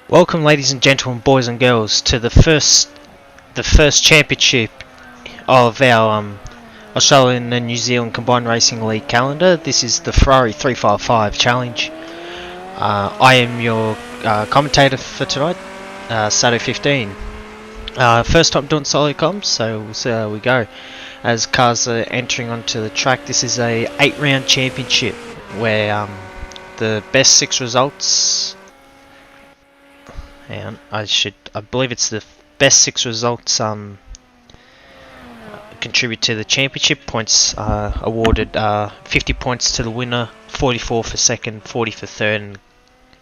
Welcome, ladies and gentlemen, boys and girls, to the first championship of our Australian and New Zealand Combined Racing League calendar. This is the Ferrari 355 Challenge. I am your commentator for tonight, Saturday 15. First time doing solo comms, so we'll see how we go. As cars are entering onto the track, this is a 8-round championship where the best 6 results. And I believe it's the best 6 results contribute to the championship. Points awarded 50 points to the winner, 44 for second, 40 for third, and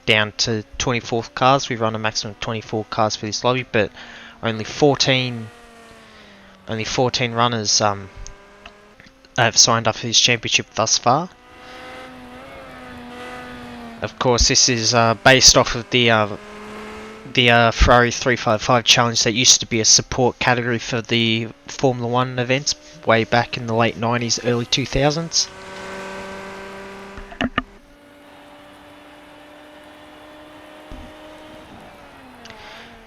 down to 24 cars. We run a maximum of 24 cars for this lobby, but only 14 runners have signed up for this championship thus far. Of course, this is based off of the Ferrari 355 Challenge that used to be a support category for the Formula 1 events way back in the late 90s, early 2000s.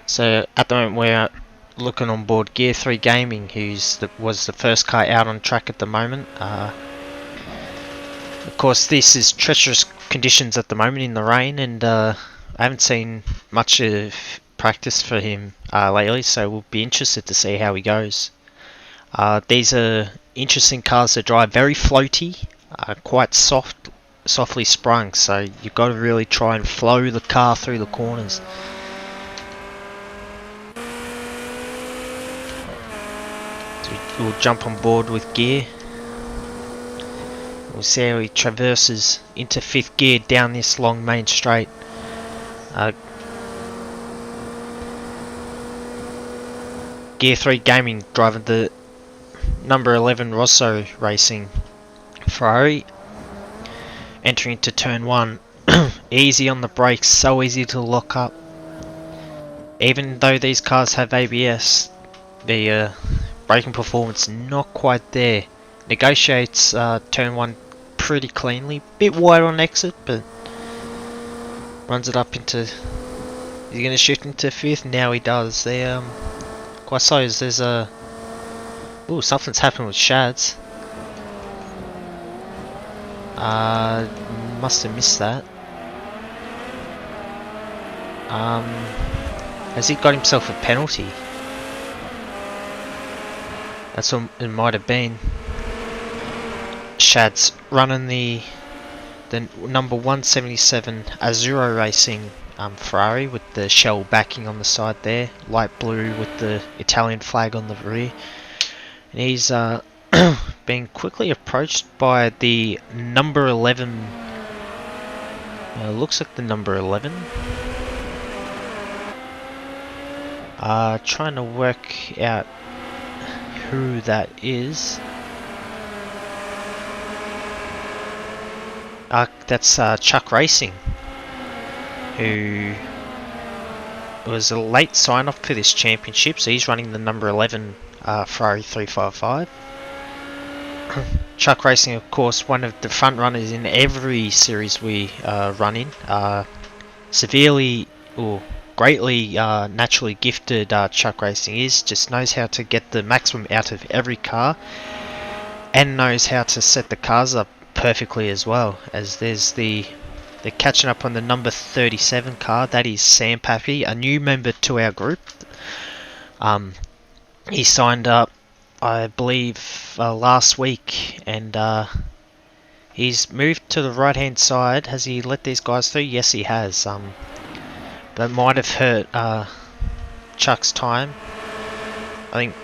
So at the moment we're looking on board Gear 3 Gaming, was the first car out on track at the moment. Of course, this is treacherous conditions at the moment in the rain, and I haven't seen much of practice for him lately, so we'll be interested to see how he goes. These are interesting cars to drive, very floaty, quite softly sprung, so you've got to really try and flow the car through the corners. So we'll jump on board with Gear. We'll see how he traverses into 5th gear down this long main straight. Gear 3 Gaming driving the number 11 Rosso Racing Ferrari. Entering into turn 1. Easy on the brakes, so easy to lock up. Even though these cars have ABS, the braking performance not quite there. Negotiates turn 1 pretty cleanly. Bit wide on exit, but runs it up into... Is he going to shift into 5th? Now he does. Quite so, there's a... Ooh, something's happened with Shads. Must have missed that. Has he got himself a penalty? That's what it might have been. Shads running the number 177 Azzurro Racing Ferrari with the shell backing on the side there, light blue with the Italian flag on the rear, and he's being quickly approached by the number 11. Looks like the number 11. Trying to work out who that is. That's Chuck Racing, who was a late sign-off for this championship, so he's running the number 11 Ferrari 355. Chuck Racing, of course, one of the front runners in every series we run in. Severely or greatly naturally gifted Chuck Racing is, just knows how to get the maximum out of every car, and knows how to set the cars up perfectly as well. As they're catching up on the number 37 car. That is Sam Pappy, a new member to our group. He signed up, I believe, last week, and he's moved to the right hand side. Has he let these guys through? Yes, he has. That might have hurt Chuck's time. I think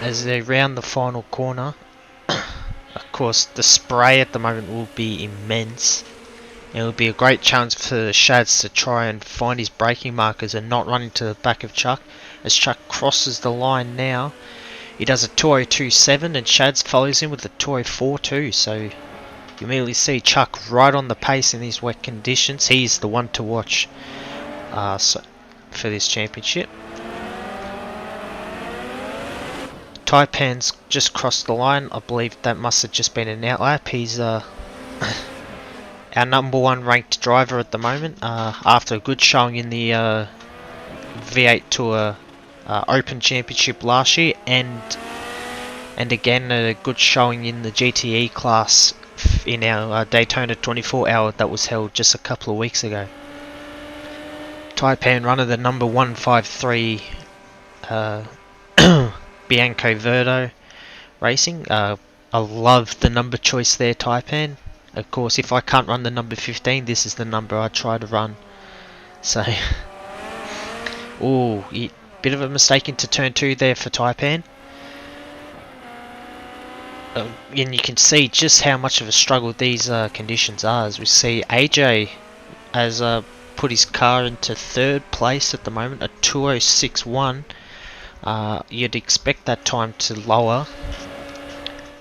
as they round the final corner, of course, the spray at the moment will be immense. It will be a great challenge for Shads to try and find his braking markers and not run into the back of Chuck. As Chuck crosses the line now, he does a 202.7 and Shads follows him with a 204.2. So you immediately see Chuck right on the pace in these wet conditions. He's the one to watch for this championship. Taipan's just crossed the line. I believe that must have just been an outlap. He's out our #1 ranked driver at the moment, after a good showing in the V8 Tour Open Championship last year, and again a good showing in the GTE class in our Daytona 24 hour that was held just a couple of weeks ago. Taipan runner, the number 153 Bianco Verdo Racing. I love the number choice there, Taipan. Of course, if I can't run the number 15, this is the number I try to run. So, ooh, bit of a mistake into turn 2 there for Taipan. And you can see just how much of a struggle these conditions are. As we see, AJ has put his car into 3rd place at the moment, a 2:06.1. You'd expect that time to lower.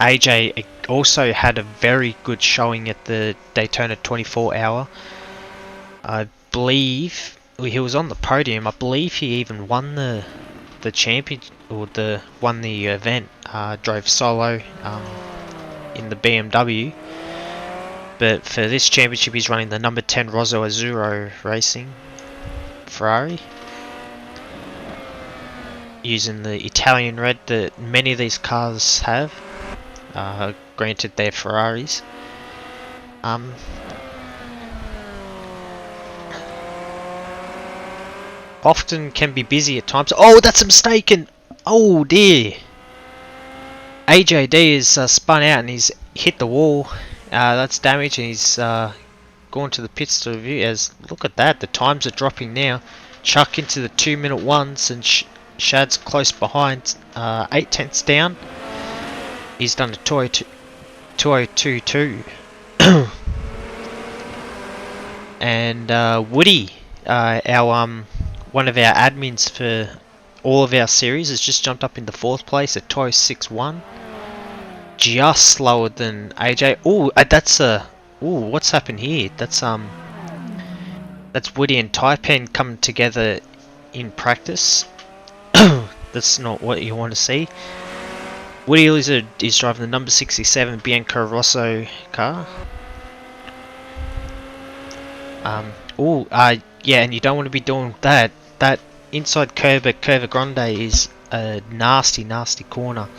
AJ also had a very good showing at the Daytona 24 hour. I believe he was on the podium. I believe he even won the champion, or won the event. Drove solo in the BMW. But for this championship, he's running the number 10 Rosso Azzurro Racing Ferrari, using the Italian red that many of these cars have. Granted, they're Ferraris. Often can be busy at times. Oh, that's a mistake! And oh dear, AJD is spun out and he's hit the wall. That's damage, and he's gone to the pits to review. As look at that, the times are dropping now. Chuck into the 2-minute ones, and Shad's close behind, 8 tenths down. He's done a 2:02.2. And Woody, our one of our admins for all of our series, has just jumped up into 4th place at 2:06.1. Just slower than AJ. Oh, that's what's happened here? That's Woody and Taipan coming together in practice. That's not what you want to see. Woody Lizard is driving the number 67 Bianco Rosso car. Yeah, and you don't want to be doing that. That inside curve at Curva Grande is a nasty, nasty corner,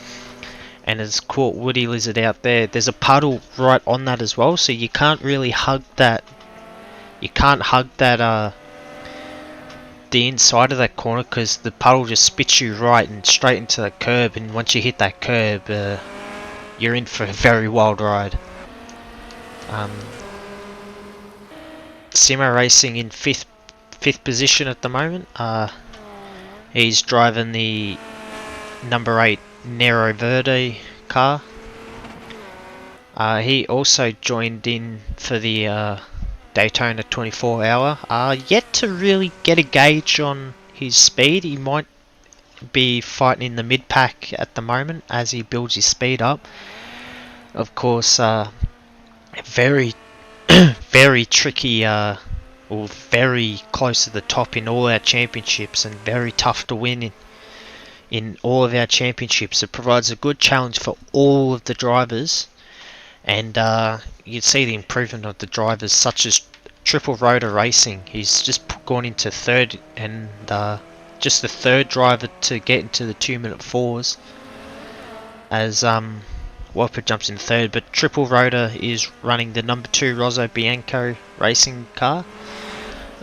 and it's caught Woody Lizard out there. There's a puddle right on that as well, so you can't really hug that. You can't hug that the inside of that corner, because the puddle just spits you right and straight into the curb, and once you hit that curb, you're in for a very wild ride. Simo Racing in fifth position at the moment. He's driving the number 8 Nero Verde car. He also joined in for the Daytona 24 hour. Yet to really get a gauge on his speed. He might be fighting in the mid-pack at the moment as he builds his speed up. Of course, very very tricky, or very close to the top in all our championships, and very tough to win in all of our championships. It provides a good challenge for all of the drivers, and you see the improvement of the drivers, such as Triple Rotor Racing. He's just gone into 3rd, and just the 3rd driver to get into the 2-minute 4s, as Whopper jumps in 3rd, but Triple Rotor is running the number 2 Rosso Bianco Racing car.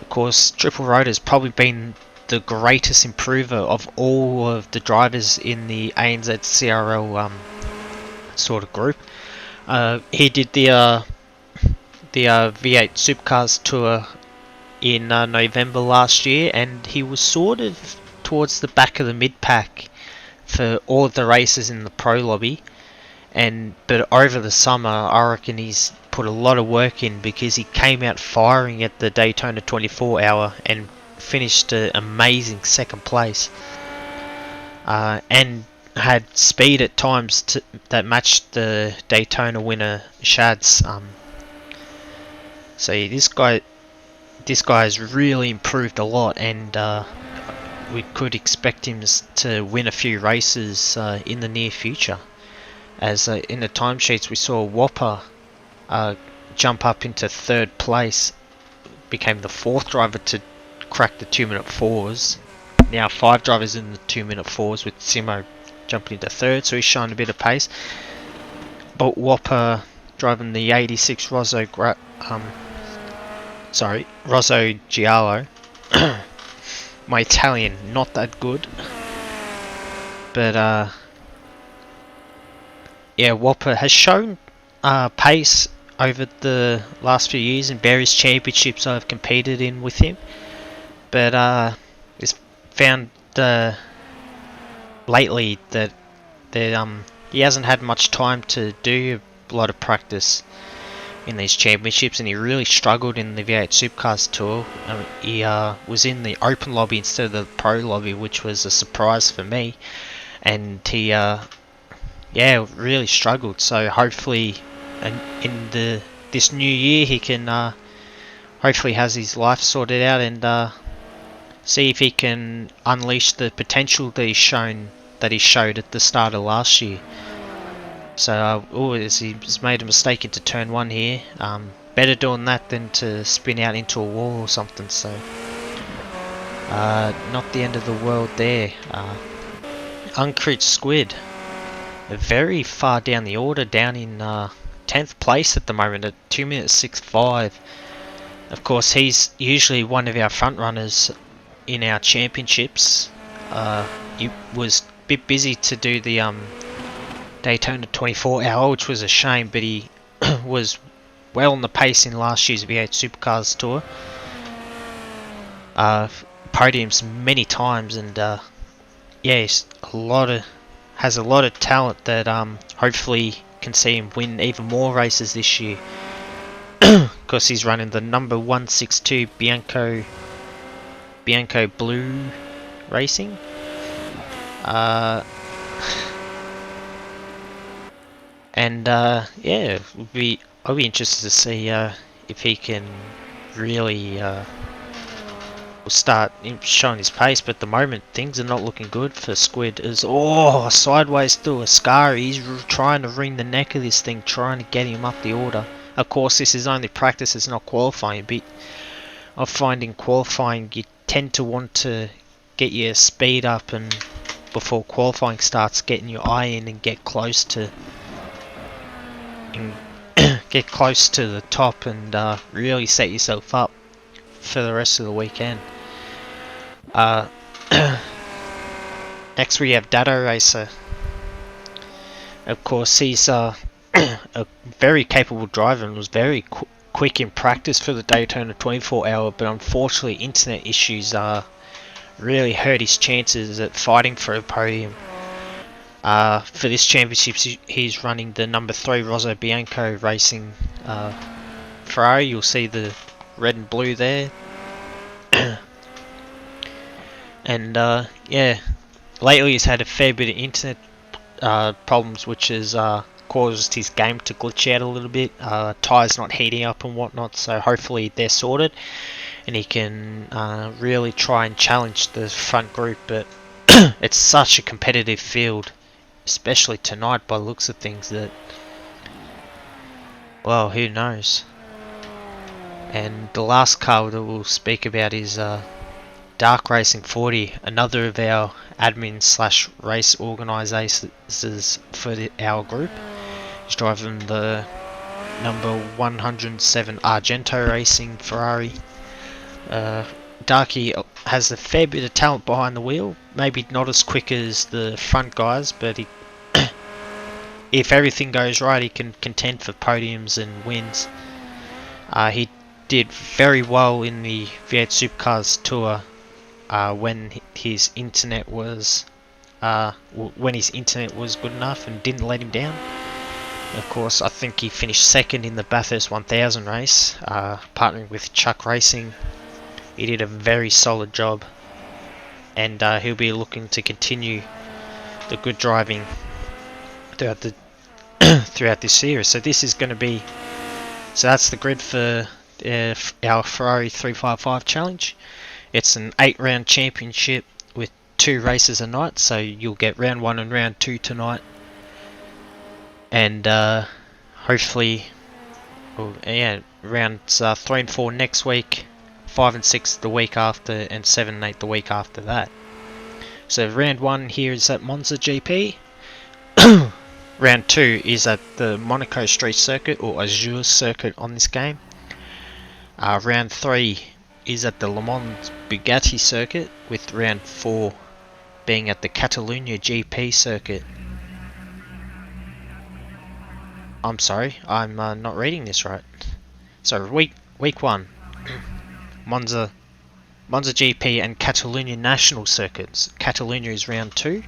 Of course, Triple Rotor has probably been the greatest improver of all of the drivers in the ANZCRL sort of group. He did the V8 Supercars tour in November last year, and he was sort of towards the back of the mid-pack for all of the races in the pro lobby. But over the summer, I reckon he's put a lot of work in, because he came out firing at the Daytona 24 hour and finished an amazing 2nd place, and had speed at times that matched the Daytona winner Shad's. So this guy has really improved a lot, and we could expect him to win a few races in the near future. As in the timesheets we saw Whopper jump up into 3rd place. Became the 4th driver to crack the 2-minute 4s. Now 5 drivers in the 2-minute 4s, with Simo jumping into 3rd, so he's showing a bit of pace. But Whopper driving the 86 Rosso Giallo. My Italian not that good, but yeah, Whopper has shown pace over the last few years in various championships I've competed in with him, but it's found lately that he hasn't had much time to do a lot of practice in these championships, and he really struggled in the V8 Supercars Tour. He was in the open lobby instead of the pro lobby, which was a surprise for me, and he yeah, really struggled. So hopefully in this new year he can hopefully has his life sorted out, and see if he can unleash the potential that he showed at the start of last year. So he's made a mistake into turn 1 here. Better doing that than to spin out into a wall or something. So not the end of the world there. Uncrit Squid, very far down the order, down in 10th place at the moment at 2 minutes 6.5. Of course, he's usually one of our front runners in our championships. He was a bit busy to do the Daytona 24 hour, which was a shame, but he was well on the pace in last year's V8 Supercars Tour. Podiums many times, and yeah, he's has a lot of talent that hopefully can see him win even more races this year. Because he's running the number 162 Bianco Blue Racing. And yeah, I'll be interested to see if he can really start showing his pace. But at the moment, things are not looking good for Squid. Sideways through a scar. He's trying to wring the neck of this thing, trying to get him up the order. Of course, this is only practice, it's not qualifying, but I find in qualifying you tend to want to get your speed up, and before qualifying starts, getting your eye in and get close to the top, and really set yourself up for the rest of the weekend. Next we have Dado Racer. Of course, he's a very capable driver and was very quick in practice for the Daytona 24 hour, but unfortunately internet issues really hurt his chances at fighting for a podium. For this championship, he's running the number 3 Rosso Bianco Racing Ferrari. You'll see the red and blue there. And yeah, lately he's had a fair bit of internet problems, which has caused his game to glitch out a little bit. Tyres not heating up and whatnot, so hopefully they're sorted and he can really try and challenge the front group. But it's such a competitive field, especially tonight by the looks of things, that, well, who knows. And the last car that we'll speak about is Dark Racing 40, another of our admin slash race organisers for our group. He's driving the number 107 Argento Racing Ferrari. Darky has a fair bit of talent behind the wheel, maybe not as quick as the front guys, but he, if everything goes right, he can contend for podiums and wins. He did very well in the V8 Supercars Tour when his internet was good enough and didn't let him down. Of course, I think he finished second in the Bathurst 1000 race, partnering with Chuck Racing. He did a very solid job, and he'll be looking to continue the good driving throughout the throughout this series. So this is going to be, so that's the grid for our Ferrari 355 challenge. It's an 8-round championship with 2 races a night, so you'll get round 1 and round 2 tonight, and hopefully Well, yeah, rounds 3 and 4 next week, 5 and 6 the week after, and 7 and 8 the week after that. So round 1 here is at Monza GP. Round 2 is at the Monaco Street Circuit or Azure Circuit on this game. Round 3 is at the Le Mans Bugatti Circuit, with round 4 being at the Catalunya GP Circuit. I'm sorry, I'm not reading this right. So week 1, Monza GP and Catalunya National Circuits. Catalunya is round 2.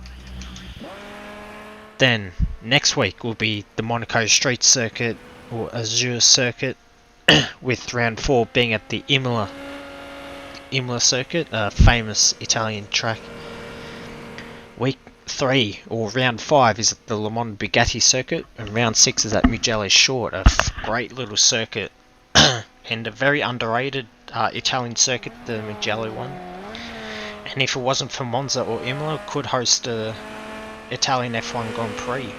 Then next week will be the Monaco Street Circuit or Azure Circuit, with round 4 being at the Imola Circuit, a famous Italian track. Week 3 or round 5 is at the Le Mans Bugatti Circuit, and round 6 is at Mugello Short, a great little circuit and a very underrated Italian circuit, the Mugello one. And if it wasn't for Monza or Imola, it could host a Italian F1 Grand Prix.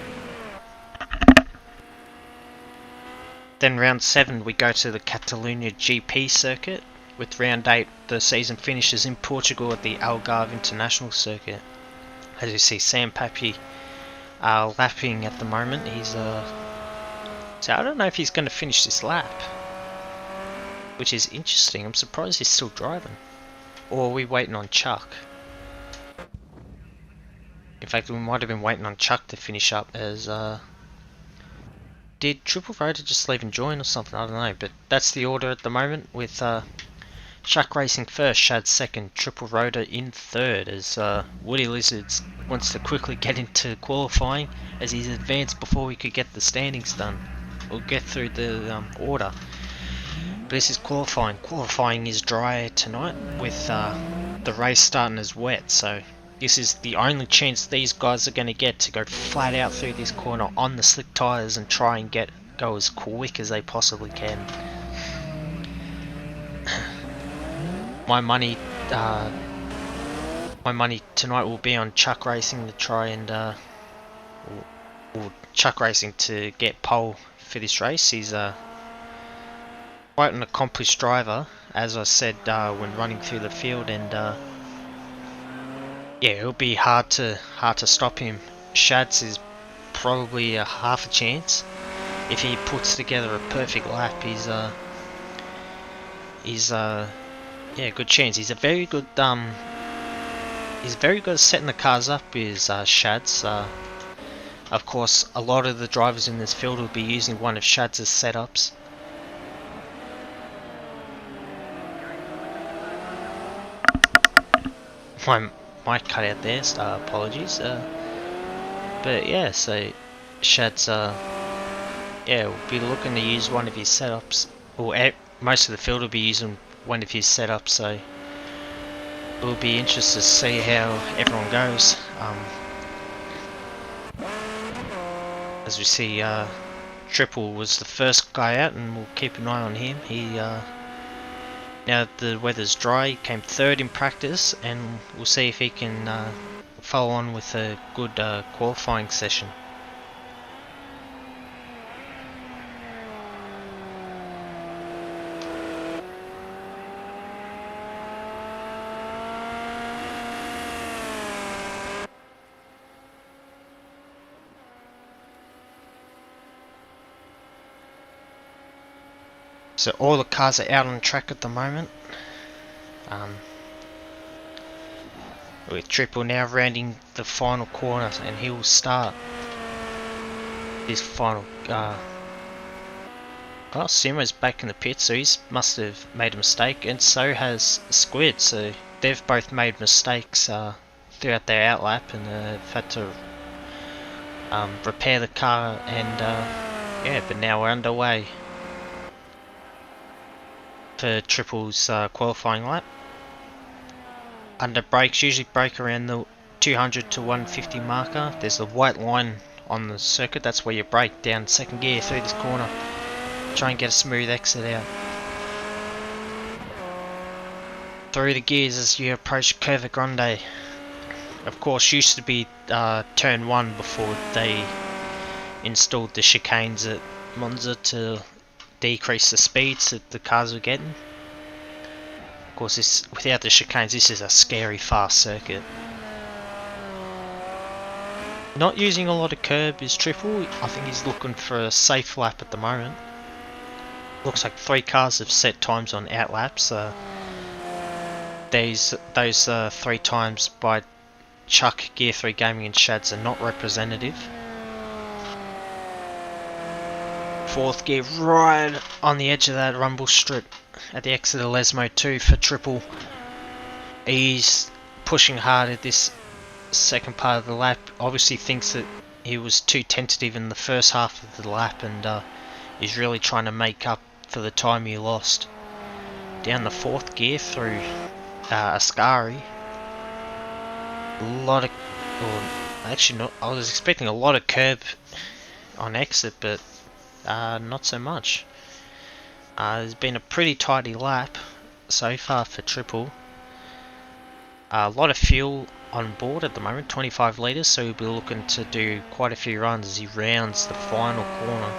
Then round 7 we go to the Catalunya GP circuit, with round 8 the season finishes in Portugal at the Algarve International Circuit. As you see, Sam Papi lapping at the moment. He's so I don't know if he's going to finish this lap, which is interesting. I'm surprised he's still driving. Or are we waiting on Chuck? In fact, we might have been waiting on Chuck to finish up, as did Triple Rotor just leave and join or something? I don't know, but that's the order at the moment, with Chuck racing first, Shad second, Triple Rotor in third, as Woody Lizards wants to quickly get into qualifying, as he's advanced before we could get the standings done. We'll get through the order. But this is qualifying. Qualifying is dry tonight, with the race starting as wet, so this is the only chance these guys are going to get to go flat out through this corner on the slick tyres and try and go as quick as they possibly can. My money tonight will be on Chuck Racing to try and or Chuck Racing to get pole for this race. He's quite an accomplished driver, as I said when running through the field, and yeah, it'll be hard to stop him. Shads is probably a half a chance. If he puts together a perfect lap, he's yeah, good chance. He's very good at setting the cars up, is Shads. Of course, a lot of the drivers in this field will be using one of Shads' setups. My mic cut out there, apologies. But yeah, so Shads, yeah, will be looking to use one of his setups, or most of the field will be using one of his setups, so we'll be interested to see how everyone goes. As we see, Triple was the first guy out, and we'll keep an eye on him. He now that the weather's dry, he came third in practice, and we'll see if he can follow on with a good qualifying session. So all the cars are out on track at the moment, with Triple now rounding the final corner, and he will start his final. Simo's back in the pit, so he must have made a mistake, and so has Squid. So they've both made mistakes throughout their outlap, and have had to repair the car, and yeah, but now we're underway for Triple's qualifying lap. Under brakes, usually brake around the 200 to 150 marker. There's a white line on the circuit, that's where you brake down second gear through this corner. Try and get a smooth exit out. Through the gears as you approach Curva Grande. Of course, used to be turn 1 before they installed the chicanes at Monza to decrease the speeds that the cars were getting. Of course, this, without the chicanes, this is a scary fast circuit. Not using a lot of curb is Triple. I think he's looking for a safe lap at the moment. Looks like 3 cars have set times on outlaps. Those 3 times by Chuck, Gear 3 Gaming and Shads are not representative. 4th gear right on the edge of that rumble strip at the exit of Lesmo 2 for Triple. He's pushing hard at this second part of the lap. Obviously thinks that he was too tentative in the first half of the lap, and is really trying to make up for the time he lost. Down the 4th gear through Ascari. A lot of, actually not, I was expecting a lot of curb on exit, but not so much. There's been a pretty tidy lap so far for Triple. A lot of fuel on board at the moment, 25 litres, so he'll be looking to do quite a few runs as he rounds the final corner.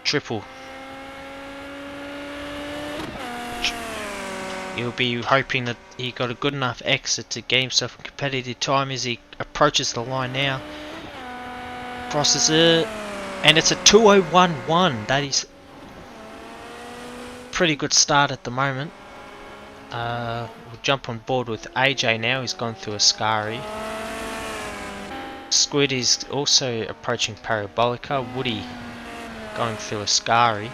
Triple. He'll be hoping that he got a good enough exit to get himself a competitive time as he approaches the line now. Crosses it, and it's a 2:01.1. That is pretty good start at the moment. We'll jump on board with AJ now. He's gone through Ascari. Squid is also approaching Parabolica. Woody going through Ascari.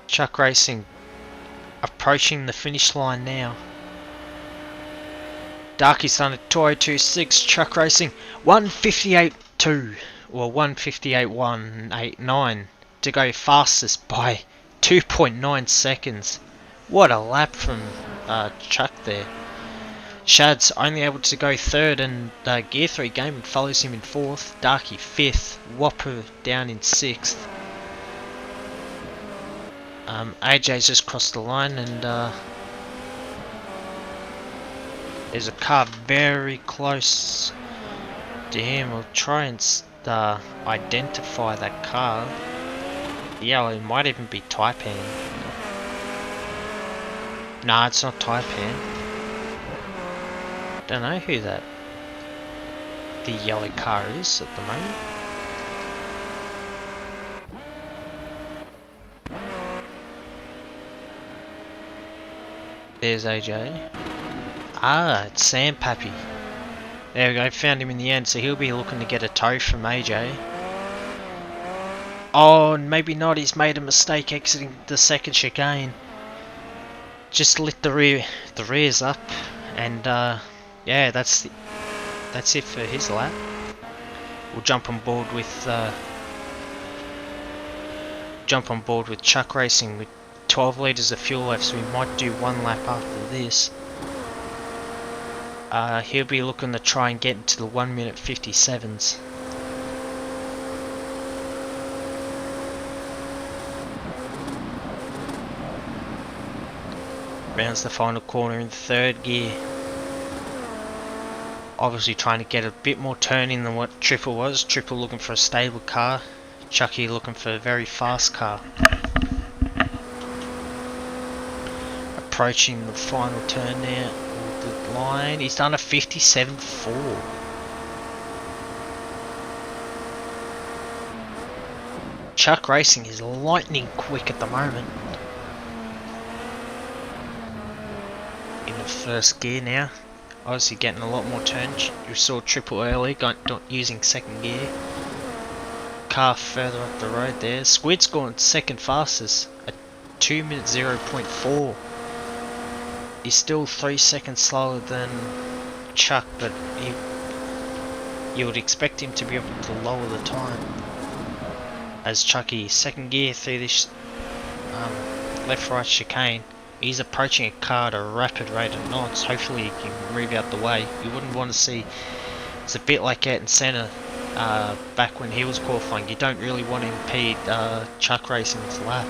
Chuck Racing approaching the finish line now. Darky's done a 2:02.6. Chuck Racing 1:58.2 or 1:58.189 to go fastest by 2.9 seconds. What a lap from Chuck there. Shad's only able to go 3rd, and Gear 3 Gaming follows him in 4th. Darky 5th. Whopper down in 6th. AJ's just crossed the line, and there's a car very close to him. I'll try and identify that car. Yeah, well, it might even be Taipan. Nah, it's not Taipan. Don't know who the yellow car is at the moment. There's AJ. Ah, it's Sam Pappy. There we go, found him in the end, so he'll be looking to get a tow from AJ. Oh, maybe not, he's made a mistake exiting the second chicane. Just lit the rears up, and yeah, that's it for his lap. We'll jump on board with Chuck Racing with 12 litres of fuel left, so we might do 1 lap after this. He'll be looking to try and get into the 1 minute 57s. Rounds the final corner in 3rd gear. Obviously trying to get a bit more turning than what Triple was. Triple looking for a stable car. Chucky looking for a very fast car. Approaching the final turn now. The line. He's done a 57.4. Chuck Racing is lightning quick at the moment. In the 1st gear now. Obviously getting a lot more turns. You saw Triple early using 2nd gear. Car further up the road there. Squid's gone 2nd fastest at 2 minutes 0.4. He's still 3 seconds slower than Chuck, but you would expect him to be able to lower the time. As Chucky, 2nd gear through this left-right chicane. He's approaching a car at a rapid rate of knots. Hopefully he can move out the way. You wouldn't want to see... It's a bit like Ayrton Senna back when he was qualifying. You don't really want to impede Chuck Racing's lap.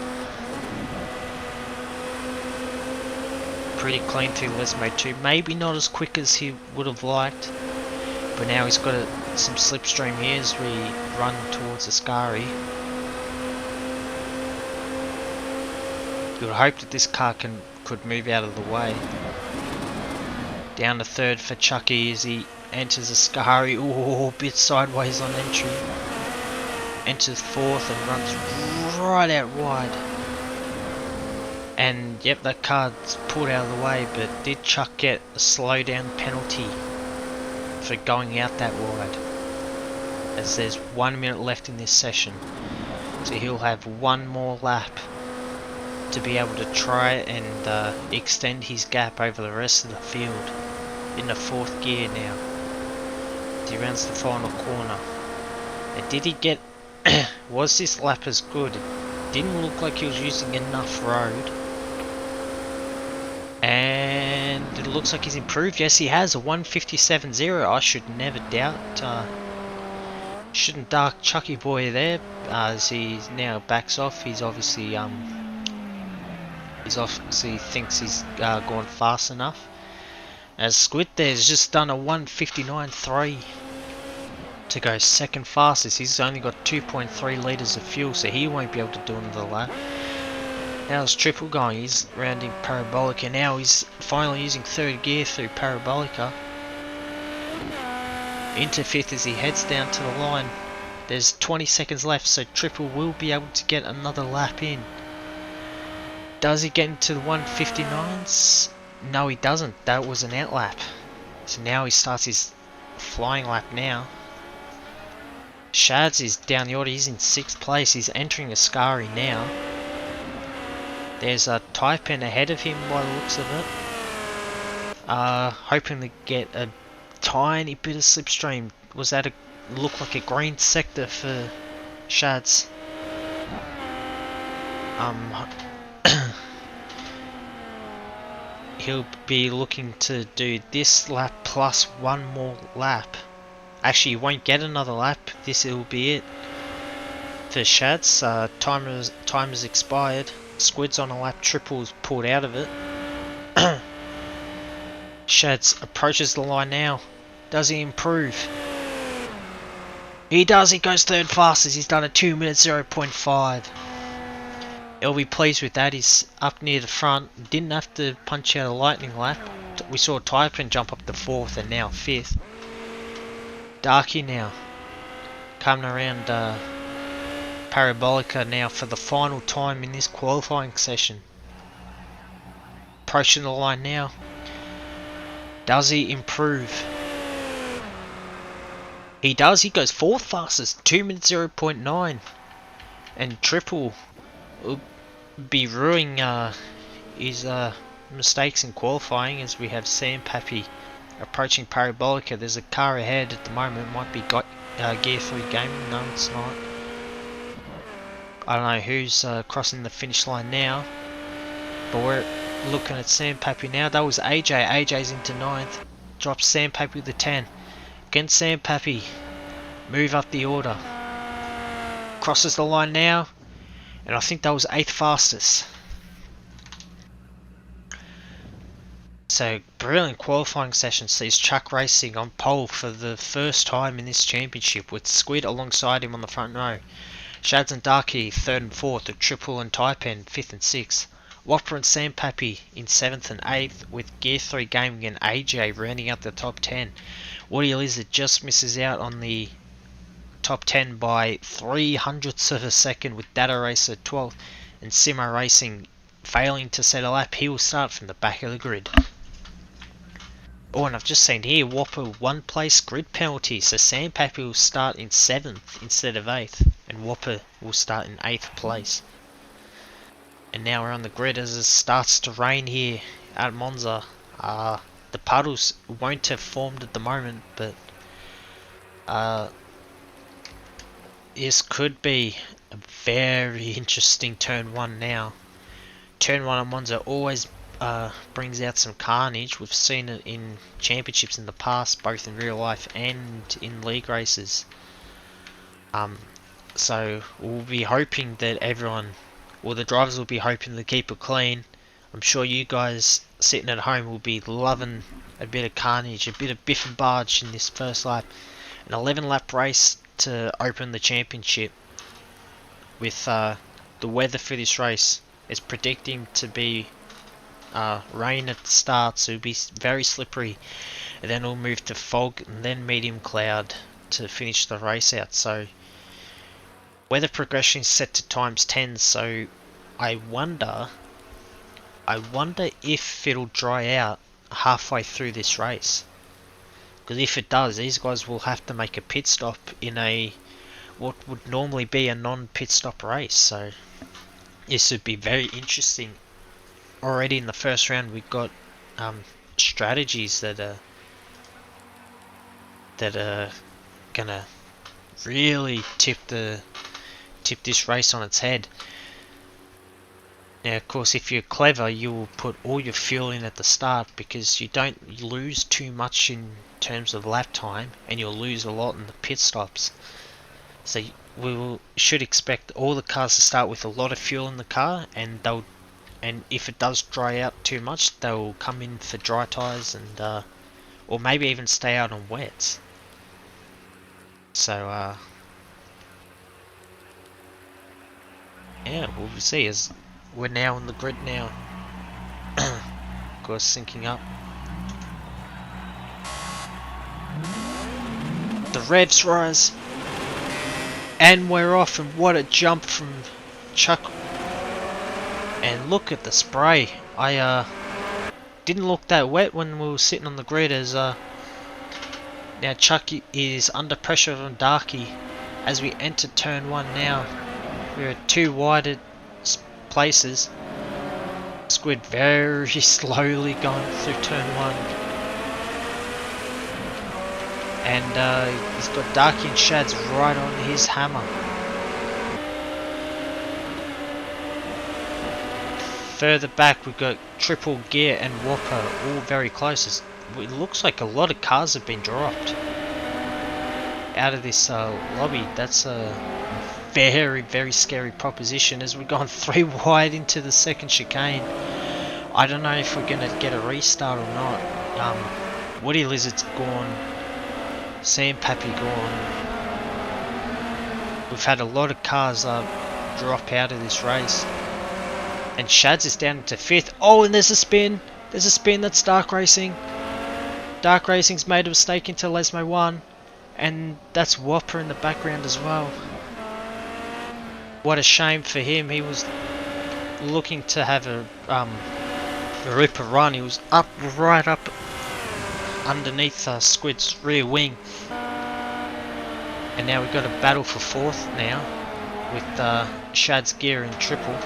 Pretty clean through Lesmo 2. Maybe not as quick as he would have liked. But now he's got to some slipstream here as we run towards Ascari. You would hope that this car could move out of the way. Down to third for Chucky as he enters Ascari. Ooh, a bit sideways on entry. Enters fourth and runs right out wide. And yep, that car's pulled out of the way, but did Chuck get a slow down penalty for going out that wide? As there's 1 minute left in this session. So he'll have one more lap to be able to try and extend his gap over the rest of the field. In the fourth gear now. As he rounds the final corner. And did he get... was this lap as good? It didn't look like he was using enough road. And it looks like he's improved. Yes, he has a 157.0. I should never doubt. Shouldn't dark Chucky boy there. As he now backs off. He's obviously thinks he's gone fast enough. As Squid there's just done a 159.3 to go second fastest. He's only got 2.3 litres of fuel, so he won't be able to do another lap. How's Triple going? He's rounding Parabolica now. He's finally using third gear through Parabolica. Into fifth as he heads down to the line. There's 20 seconds left, so Triple will be able to get another lap in. Does he get into the 159s? No, he doesn't. That was an out lap. So now he starts his flying lap now. Shads is down the order. He's in 6th place. He's entering Ascari now. There's a Taipan ahead of him by the looks of it. Hoping to get a tiny bit of slipstream. Was that a look like a green sector for Shads? He'll be looking to do this lap plus one more lap. Actually, he won't get another lap. This will be it for Shads. Time has expired. Squid's on a lap. Triple's pulled out of it. Shads approaches the line now. Does he improve? He does. He goes third fastest. He's done a 2 minute 0.5. He'll be pleased with that. He's up near the front. Didn't have to punch out a lightning lap. We saw Taipan jump up to 4th and now 5th. Darky now. Coming around Parabolica now for the final time in this qualifying session. Approaching the line now. Does he improve? He does. He goes 4th fastest. 2 minutes 0.9. And Triple will be ruining his mistakes in qualifying as we have Sam Pappy approaching Parabolica. There's a car ahead at the moment. Might be Gear 3 Gaming. No, it's not. I don't know who's crossing the finish line now. But we're looking at Sam Pappy now. That was AJ. AJ's into 9th. Drops Sam Pappy with the 10. Against Sam Pappy. Move up the order. Crosses the line now. And I think that was 8th fastest. So, brilliant qualifying session sees Chuck Racing on pole for the first time in this championship, with Squid alongside him on the front row. Shads and Darky 3rd and 4th, with Triple and Taipan 5th and 6th. Whopper and Sam Pappy in 7th and 8th, with Gear 3 Gaming and AJ rounding out the top 10. Woody Lizard just misses out on the top 10 by 300ths of a second, with Data Racer 12th and Simo Racing failing to set a lap. He will start from the back of the grid. Oh, and I've just seen here Whopper 1 place grid penalty, so Sam Pappy will start in 7th instead of 8th, and Whopper will start in 8th place. And now we're on the grid as it starts to rain here at Monza. The puddles won't have formed at the moment, but this could be a very interesting turn 1 now. Turn 1 on Monza always brings out some carnage. We've seen it in championships in the past, both in real life and in league races. So we'll be hoping that the drivers will be hoping to keep it clean. I'm sure you guys sitting at home will be loving a bit of carnage, a bit of biff and barge in this first lap. an 11 lap race to open the championship. With the weather for this race is predicting to be rain at the start, so it'll be very slippery, and then it'll move to fog and then medium cloud to finish the race out. So weather progression is set to times 10, so I wonder if it'll dry out halfway through this race. Because if it does, these guys will have to make a pit stop in a what would normally be a non-pit stop race. So this would be very interesting. Already in the first round, we've got strategies that are gonna really tip this race on its head. Now, of course, if you're clever, you will put all your fuel in at the start, because you don't lose too much in terms of lap time, and you'll lose a lot in the pit stops. So should expect all the cars to start with a lot of fuel in the car, and if it does dry out too much, they'll come in for dry tyres and or maybe even stay out on wets. So yeah, we'll see as we're now on the grid now. Of course, syncing up. The revs rise, and we're off, and what a jump from Chuck. And look at the spray. I didn't look that wet when we were sitting on the grid, as now Chuck is under pressure from Darky as we enter turn 1 now. We're at 2 wide places. Squid very slowly going through turn 1. And he's got Darky and Shads right on his hammer. Further back, we've got Triple Gear and Whopper all very close. It looks like a lot of cars have been dropped out of this lobby. That's a very, very scary proposition, as we've gone 3 wide into the second chicane. I don't know if we're going to get a restart or not. Woody Lizard's gone. Sam Pappy gone. We've had a lot of cars drop out of this race. And Shads is down into 5th. Oh, and there's a spin. There's a spin. That's Dark Racing. Dark Racing's made a mistake into Lesmo 1. And that's Whopper in the background as well. What a shame for him. He was looking to have a ripper run. He was right up underneath Squid's rear wing. And now we've got a battle for 4th now with Shad's gear and Triple.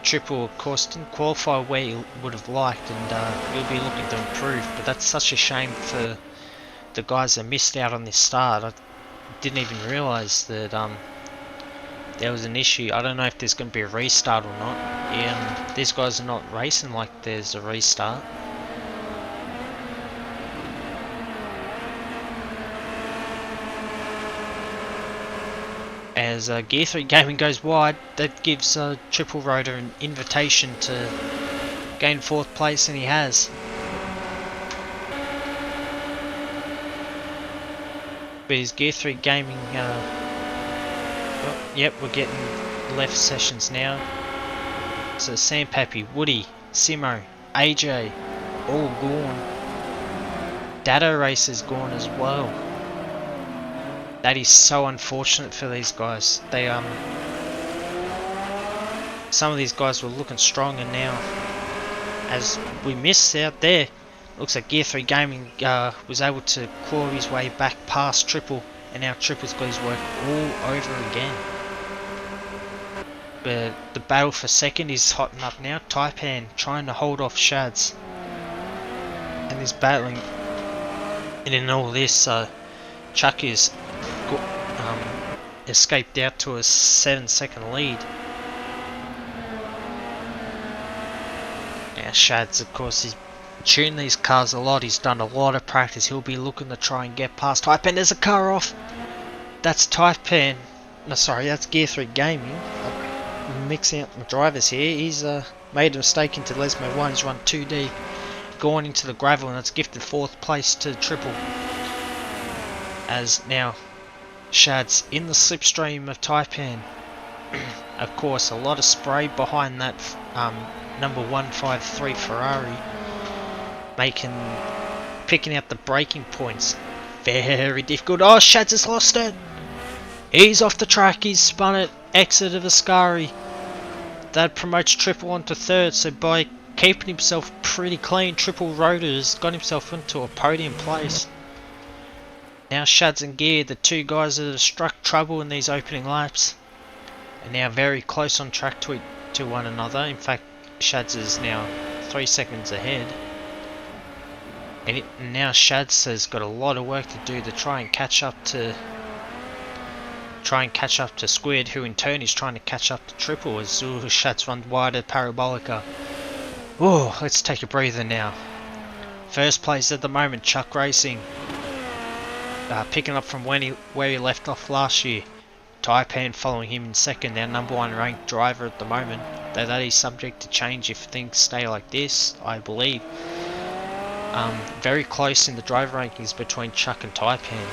Triple, of course, didn't qualify where he would have liked, and he'll be looking to improve, but that's such a shame for the guys that missed out on this start. I didn't even realise that there was an issue. I don't know if there's going to be a restart or not. These guys are not racing like there's a restart. As Gear 3 Gaming goes wide, that gives Triple Rotor an invitation to gain 4th place, and he has. But his Gear 3 Gaming, yep, we're getting left sessions now. So Sam Pappy, Woody, Simo, AJ, all gone. Dado Racer's gone as well. That is so unfortunate for these guys. They some of these guys were looking strong, and now, as we missed out there, looks like Gear 3 Gaming was able to claw his way back past Triple, and now Triple's got his work all over again. But the battle for 2nd is hotting up now. Taipan trying to hold off Shads, and he's battling. And in all this, Chuck is escaped out to a 7-second lead. Now Shads, of course, he's tuned these cars a lot. He's done a lot of practice. He'll be looking to try and get past Taipan. There's a car off. That's Taipan. No, sorry, that's Gear 3 Gaming. I'm mixing up my drivers here. He's made a mistake into Lesmo 1. He's run too deep. gone into the gravel, and it's gifted 4th place to triple. As now Shad's in the slipstream of Taipan. Of course, a lot of spray behind that number 153 Ferrari, picking out the braking points. Very difficult. Oh, Shad's has lost it. He's off the track. He's spun it. Exit of Ascari. That promotes triple onto 3rd. So by keeping himself pretty clean, triple rotors got himself into a podium place. Now Shad's and Gear, the 2 guys that have struck trouble in these opening laps, are now very close on track to one another. In fact, Shad's is now 3 seconds ahead. And now Shad's has got a lot of work to do to try and catch up to Squid, who in turn is trying to catch up to Triple as Shad's run wide at Parabolica. Oh, let's take a breather now. First place at the moment, Chuck Racing. Picking up from where he left off last year. Taipan following him in second, our number 1 ranked driver at the moment. Though that is subject to change if things stay like this, I believe. Very close in the driver rankings between Chuck and Taipan.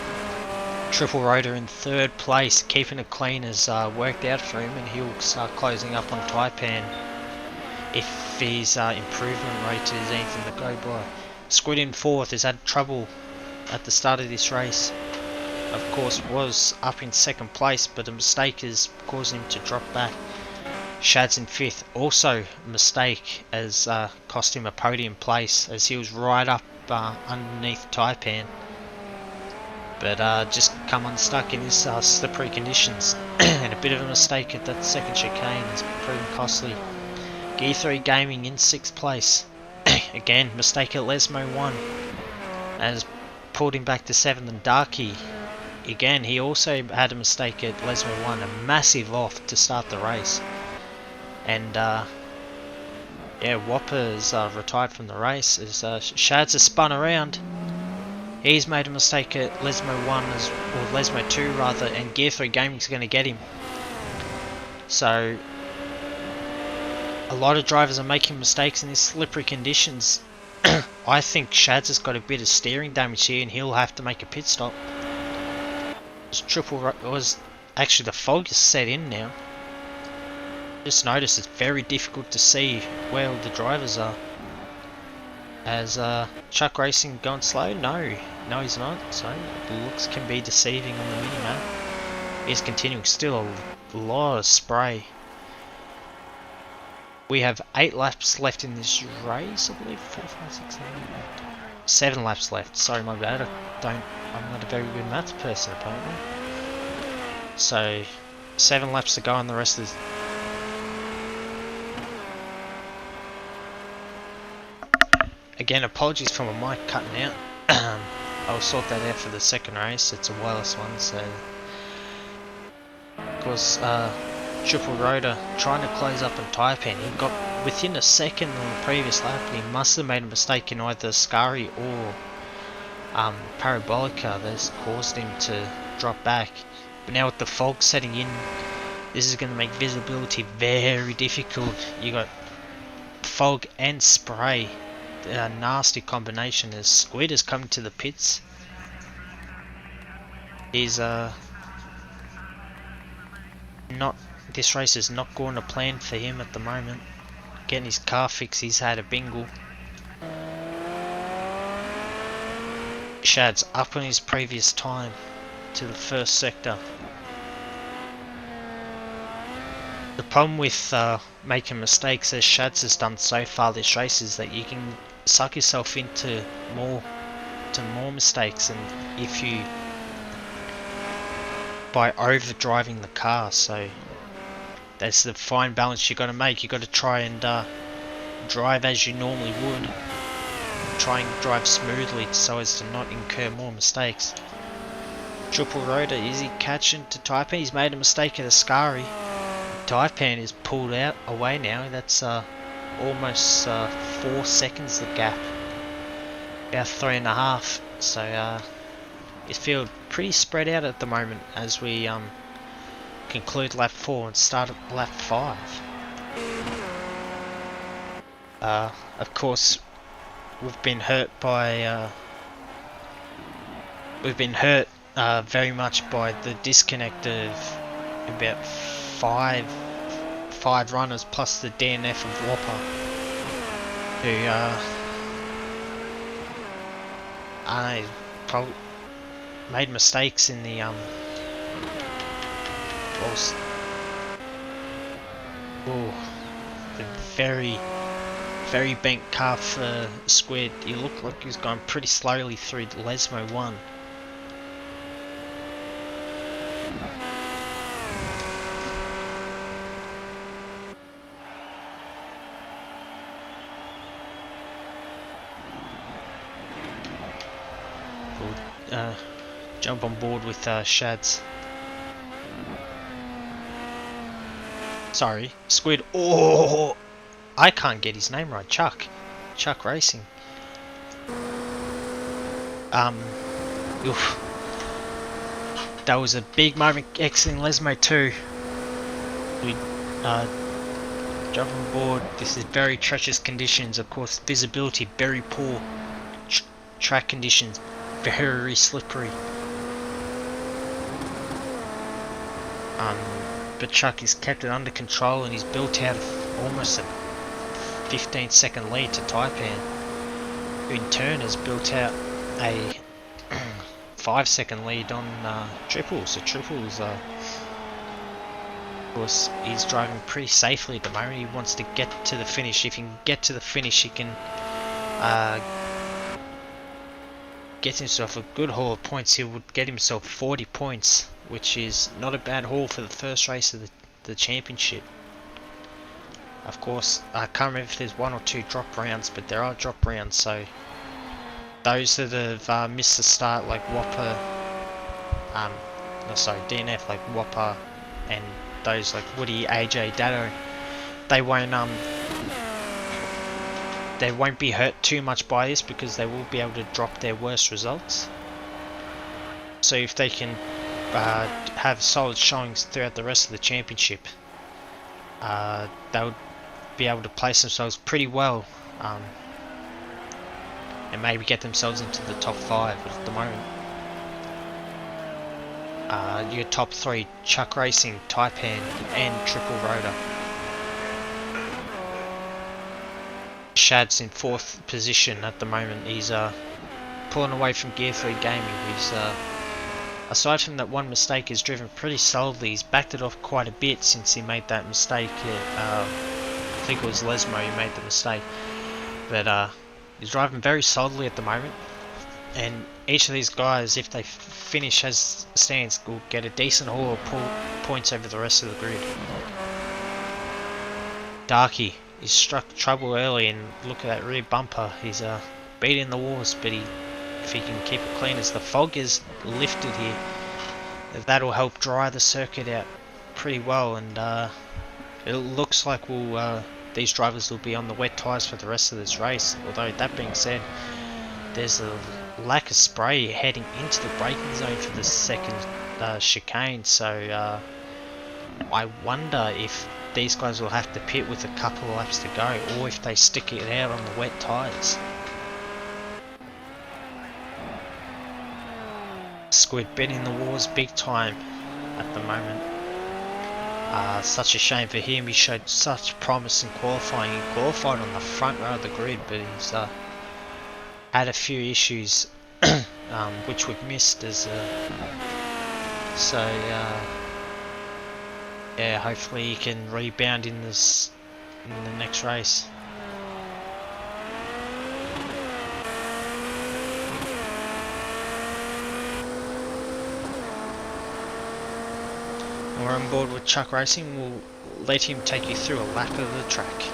Triple Rotor in 3rd place, keeping it clean has worked out for him, and he'll start closing up on Taipan if his improvement rate is anything to go by. Squid in 4th has had trouble at the start of this race. Of course, was up in 2nd place, but a mistake has caused him to drop back. Shad's in 5th, also a mistake has cost him a podium place, as he was right up underneath Taipan. But just come unstuck in this slippery conditions, and a bit of a mistake at that 2nd chicane has proven costly. Gear 3 Gaming in 6th place. Again, mistake at Lesmo 1 has pulled him back to 7th, and Darky, again, he also had a mistake at Lesmo 1, a massive off to start the race. And yeah, Whopper's retired from the race as Shads has spun around. He's made a mistake at Lesmo 1, or Lesmo 2 rather, and Gear 3 Gaming's going to get him. So a lot of drivers are making mistakes in these slippery conditions. I think Shads has got a bit of steering damage here, and he'll have to make a pit stop. Actually the fog is set in now. Just notice it's very difficult to see where the drivers are. As Chuck Racing going slow? No he's not. So the looks can be deceiving on the minimap. He's continuing, still a lot of spray. We have 8 laps left in this race, I believe. 4, 5, 6, 7, 8. 7 laps left. Sorry, my bad. I'm not a very good maths person apparently. So 7 laps to go, and the rest is. Again, apologies for my mic cutting out. I'll sort that out for the second race. It's a wireless one, so of course Triple Rotor trying to close up on Taipan. He got within a second on the previous lap, and he must have made a mistake in either Scari or Parabolica that's caused him to drop back. But now with the fog setting in, this is going to make visibility very difficult. You got fog and spray, a nasty combination. As Squid is coming to the pits, he's this race is not going to plan for him at the moment. Getting his car fixed, he's had a bingle. Shad's up on his previous time to the first sector. The problem with making mistakes, as Shads has done so far this race, is that you can suck yourself into more mistakes, and if you by over driving the car. So that's the fine balance you got to make. You got to try and drive as you normally would, try and drive smoothly so as to not incur more mistakes. Triple Rotor, is he catching to Taipan? He's made a mistake at Ascari. Taipan is pulled out away now. That's almost 4 seconds the gap, about 3.5. So it feels pretty spread out at the moment as we conclude lap 4 and start at lap 5. Of course, we've been hurt by very much by the disconnect of about five runners plus the DNF of Whopper, who I probably made mistakes in the the very bent car for Squid. He looked like he was going pretty slowly through Lesmo 1. We'll jump on board with Shads. Sorry, Squid. Oh, I can't get his name right. Chuck Racing. Oof. That was a big moment exiting Lesmo 2. We jump on board. This is very treacherous conditions. Of course, visibility very poor. Track conditions very slippery. But Chuck has kept it under control and he's built out almost a 15-second lead to Taipan, who in turn has built out a 5-second lead on Triples. So Triples, of course, he's driving pretty safely at the moment. He wants to get to the finish. If he can get to the finish, he can get himself a good haul of points. He would get himself 40 points, which is not a bad haul for the first race of the championship. Of course, I can't remember if there's 1 or 2 drop rounds, but there are drop rounds, so those that have missed the start, like Whopper, DNF, like Whopper, and those like Woody, AJ, Dado, they won't be hurt too much by this because they will be able to drop their worst results. So if they can have solid showings throughout the rest of the championship, they would be able to place themselves pretty well, and maybe get themselves into the top 5 at the moment. Your top 3, Chuck Racing, Taipan and Triple Rotor. Shad's in 4th position at the moment. He's pulling away from Gear 3 Gaming. He's aside from that one mistake, he's driven pretty solidly. He's backed it off quite a bit since he made that mistake. I think it was Lesmo who made the mistake, but he's driving very solidly at the moment. And each of these guys, if they finish as stands, will get a decent haul of points over the rest of the grid. Darky, he's struck trouble early, and look at that rear bumper. He's beating the walls, but if he can keep it clean as the fog is lifted here, that'll help dry the circuit out pretty well. And it looks like these drivers will be on the wet tyres for the rest of this race. Although that being said, there's a lack of spray heading into the braking zone for the second chicane, so I wonder if these guys will have to pit with a couple of laps to go, or if they stick it out on the wet tyres. Squid bending the walls big time at the moment. Such a shame for him. He showed such promise in qualifying. He qualified on the front row of the grid, but he's had a few issues which we've missed as yeah, hopefully he can rebound in the next race. We're on board with Chuck Racing. We'll let him take you through a lap of the track.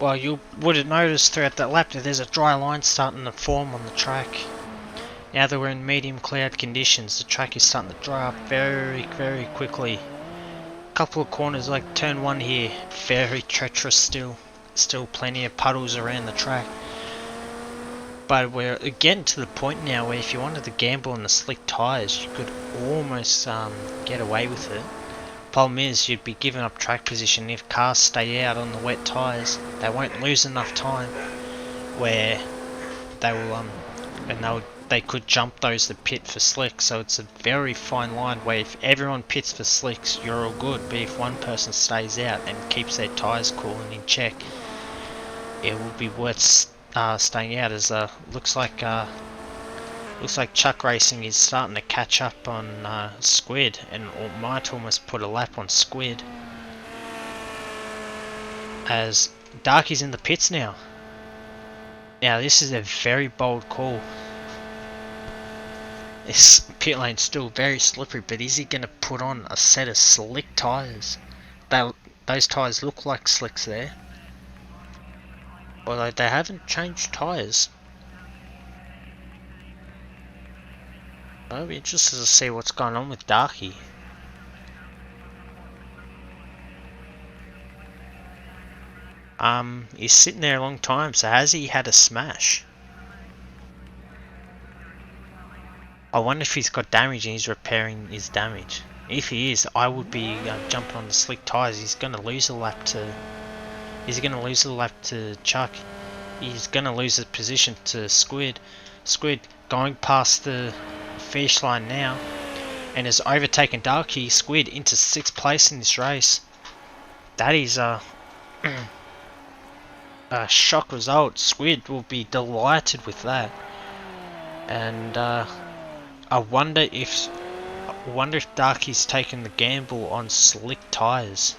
Well, you would have noticed throughout that lap that there's a dry line starting to form on the track. Now that we're in medium cloud conditions, the track is starting to dry up very, very quickly. Couple of corners like turn 1 here, very treacherous still. Still plenty of puddles around the track. But we're getting to the point now where if you wanted to gamble on the slick tyres, you could almost get away with it. Problem is, you'd be giving up track position if cars stay out on the wet tyres. They won't lose enough time where they will they could jump those that pit for slicks. So it's a very fine line where if everyone pits for slicks, you're all good. But if one person stays out and keeps their tyres cool and in check, it will be worth staying out. As looks like Chuck Racing is starting to catch up on Squid, and might almost put a lap on Squid. As Darky's in the pits now. Now this is a very bold call. This pit lane's still very slippery, but is he going to put on a set of slick tyres? Those tyres look like slicks there. Although they haven't changed tyres. I'll be interested to see what's going on with Darky. He's sitting there a long time, so has he had a smash? I wonder if he's got damage and he's repairing his damage. If he is, I would be jumping on the slick tyres. He's going to lose a lap to... Is he going to lose a lap to Chuck? He's going to lose his position to Squid. Squid going past the finish line now and has overtaken Darky. Squid into 6th place in this race. That is a shock result. Squid will be delighted with that. And I wonder if Darky's taken the gamble on slick tyres.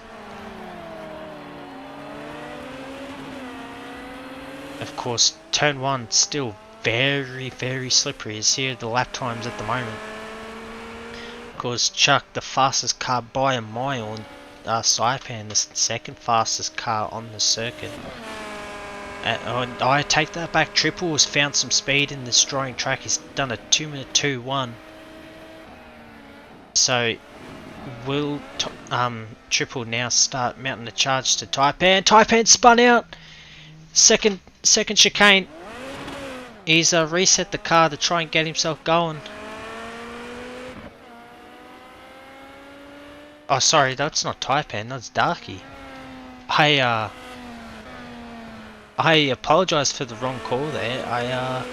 Of course, turn 1 still very, very slippery. As here are the lap times at the moment. Of course, Chuck, the fastest car by a mile, and Saipan, the second fastest car on the circuit. I take that back. Triple has found some speed in this drying track. He's done a 2-minute 2-1. So will Triple now start mounting a charge to Taipan? Taipan spun out. Second chicane. He's reset the car to try and get himself going. Oh, sorry, that's not Taipan. That's Darky. I apologise for the wrong call there.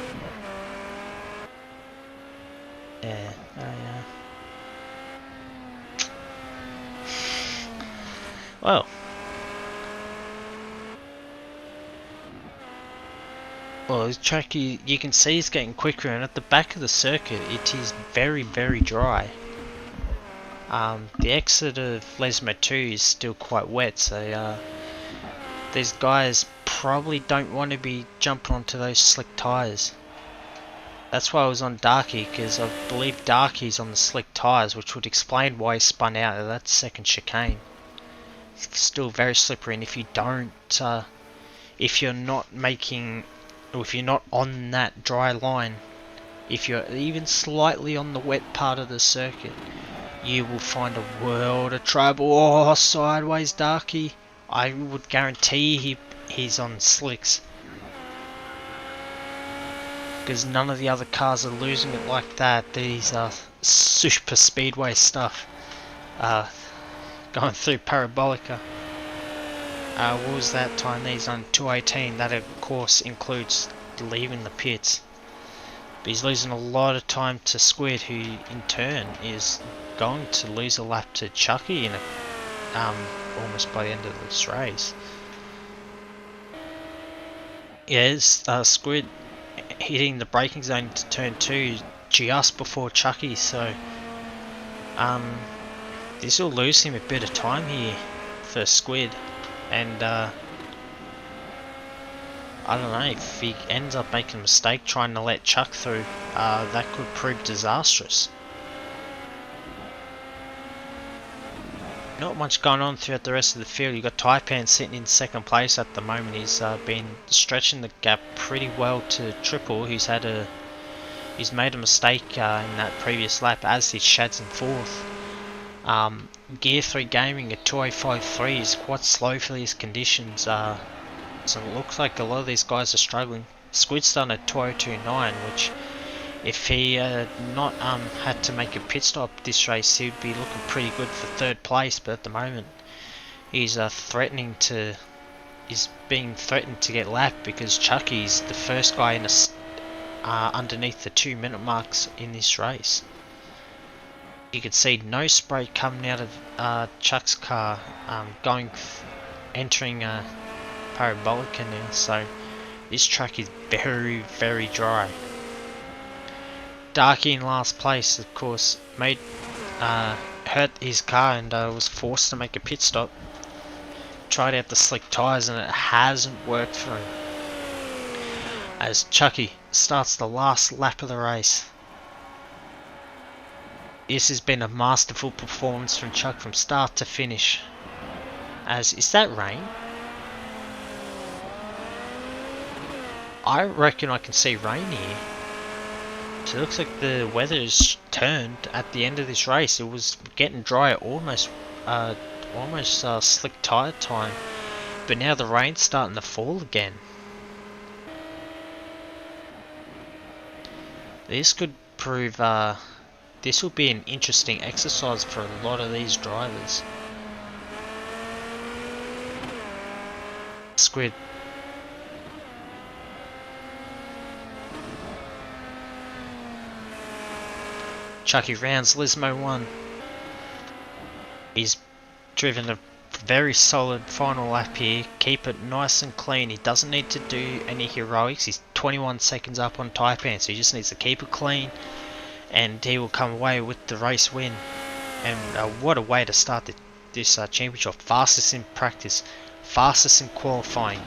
Well, the track, you can see is getting quicker, and at the back of the circuit it is very, very dry. The exit of Lesmo 2 is still quite wet, so these guys probably don't want to be jumping onto those slick tyres. That's why I was on Darky, because I believe Darky's on the slick tyres, which would explain why he spun out of that second chicane. It's still very slippery, and if you don't, if you're not on that dry line, if you're even slightly on the wet part of the circuit, you will find a world of trouble. Oh, sideways Darky. I would guarantee he's on slicks, because none of the other cars are losing it like that. These are super speedway stuff. Going through Parabolica. What was that time? He's on 2:18. That of course includes leaving the pits. But he's losing a lot of time to Squid, who in turn is going to lose a lap to Chucky in almost by the end of this race. Yes, Squid hitting the braking zone to turn 2 just before Chucky, so this will lose him a bit of time here for Squid, and I don't know, if he ends up making a mistake trying to let Chuck through, that could prove disastrous. not much going on throughout the rest of the field. You've got Taipan sitting in second place at the moment. He's been stretching the gap pretty well to Triple. He's made a mistake in that previous lap, as did Shads in fourth. Gear 3 Gaming at 205.3 is quite slow for these conditions. So it looks like a lot of these guys are struggling. Squid's done at 202.9, which if he not had to make a pit stop this race, he'd be looking pretty good for third place. But at the moment, he's being threatened to get lapped because Chucky's the first guy in underneath the 2-minute marks in this race. You can see no spray coming out of Chuck's car, entering Parabolica now. So this track is very, very dry. Darky in last place, of course, hurt his car and was forced to make a pit stop. Tried out the slick tyres and it hasn't worked for him. As Chucky starts the last lap of the race. This has been a masterful performance from Chuck from start to finish. Is that rain? I reckon I can see rain here. So it looks like the weather's turned at the end of this race. It was getting dry, almost slick tyre time, but now the rain's starting to fall again. This could prove this will be an interesting exercise for a lot of these drivers. Squid. Chucky rounds Lismo 1. He's driven a very solid final lap here. Keep it nice and clean. He doesn't need to do any heroics. He's 21 seconds up on Taipan, so he just needs to keep it clean and he will come away with the race win. And what a way to start this championship. Fastest in practice, fastest in qualifying.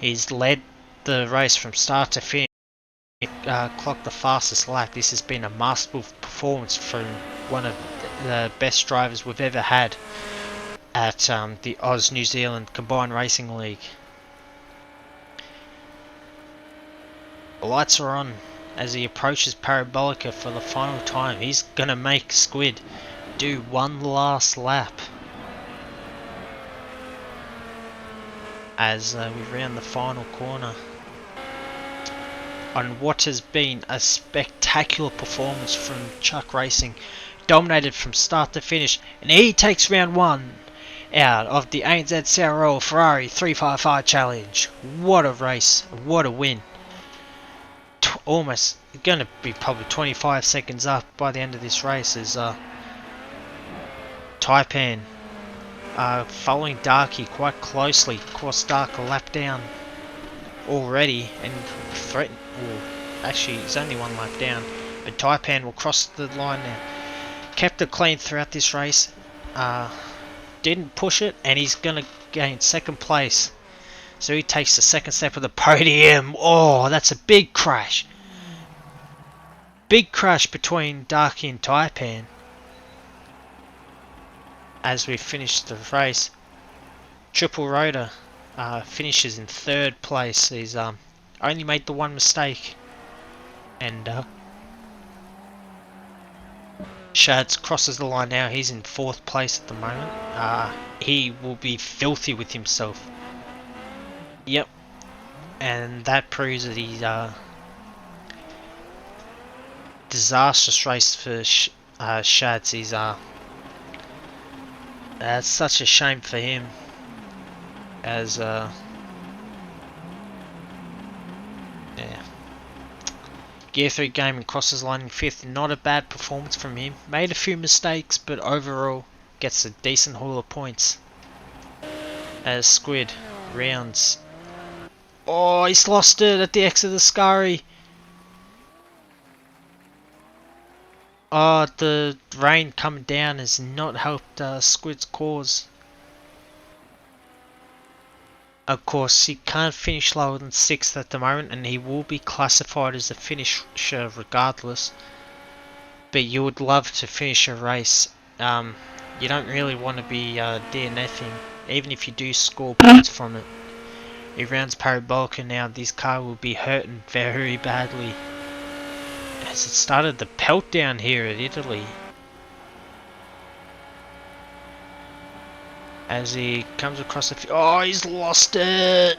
He's led the race from start to finish. Clocked the fastest lap. This has been a masterful performance from one of the best drivers we've ever had at the Oz New Zealand Combined Racing League. The lights are on as he approaches Parabolica for the final time. He's gonna make Squid do one last lap as we round the final corner on what has been a spectacular performance from Chuck Racing. Dominated from start to finish, and he takes round 1 out of the ANZCRL Ferrari 355 Challenge. What a race, what a win. Almost going to be probably 25 seconds up by the end of this race as Taipan following Darky quite closely. Of course, Dark a lap down already and threatened. Actually, it's only one lap down, but Taipan will cross the line now. Kept it clean throughout this race. Didn't push it, and he's going to gain second place. So he takes the second step of the podium. Oh, that's a big crash. Big crash between Darky and Taipan as we finish the race. Triple Rotor finishes in third place. He's only made the one mistake, and Shads crosses the line now. He's in fourth place at the moment. He will be filthy with himself. Yep, and that proves that he's disastrous race for Shads. He's that's such a shame for him as yeah. Gear 3 Gaming crosses line in 5th. Not a bad performance from him. Made a few mistakes, but overall gets a decent haul of points. As Squid rounds. Oh, he's lost it at the exit of the Scurry. Oh, the rain coming down has not helped Squid's cause. Of course, he can't finish lower than 6th at the moment, and he will be classified as a finisher regardless. But you would love to finish a race you don't really want to be DNFing, even if you do score points from it. If rounds parabolic now, this car will be hurting very badly. As it started the pelt down here at Italy. As he comes across the oh, he's lost it!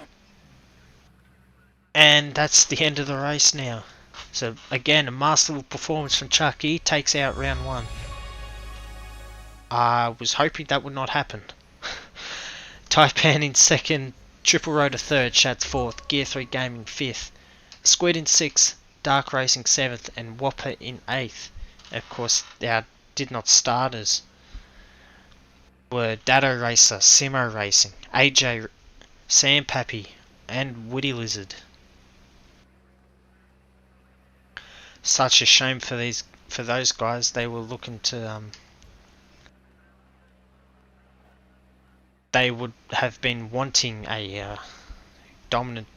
And that's the end of the race now. So again, a masterful performance from Chucky, takes out round 1. I was hoping that would not happen. Taipan in 2nd, Triple Rotor 3rd, Shats 4th, Gear 3 Gaming 5th, Squid in 6th, Dark Racing 7th, and Whopper in 8th. Of course, our did not starters were Dado Racer, Simo Racing, AJ, Sam Pappy, and Woody Lizard. Such a shame for those guys. They were looking to they would have been wanting a dominant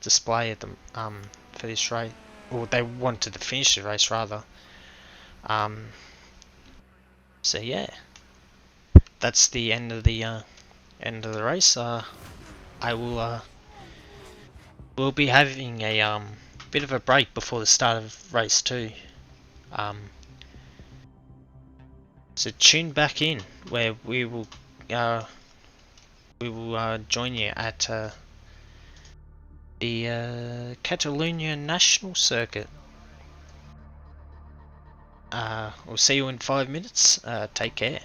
display at them for this race, or they wanted to finish the race rather. So yeah, that's the end of the race. I will we'll be having a bit of a break before the start of race 2. So tune back in where we will join you at the Catalonia National Circuit. We'll see you in 5 minutes. Take care.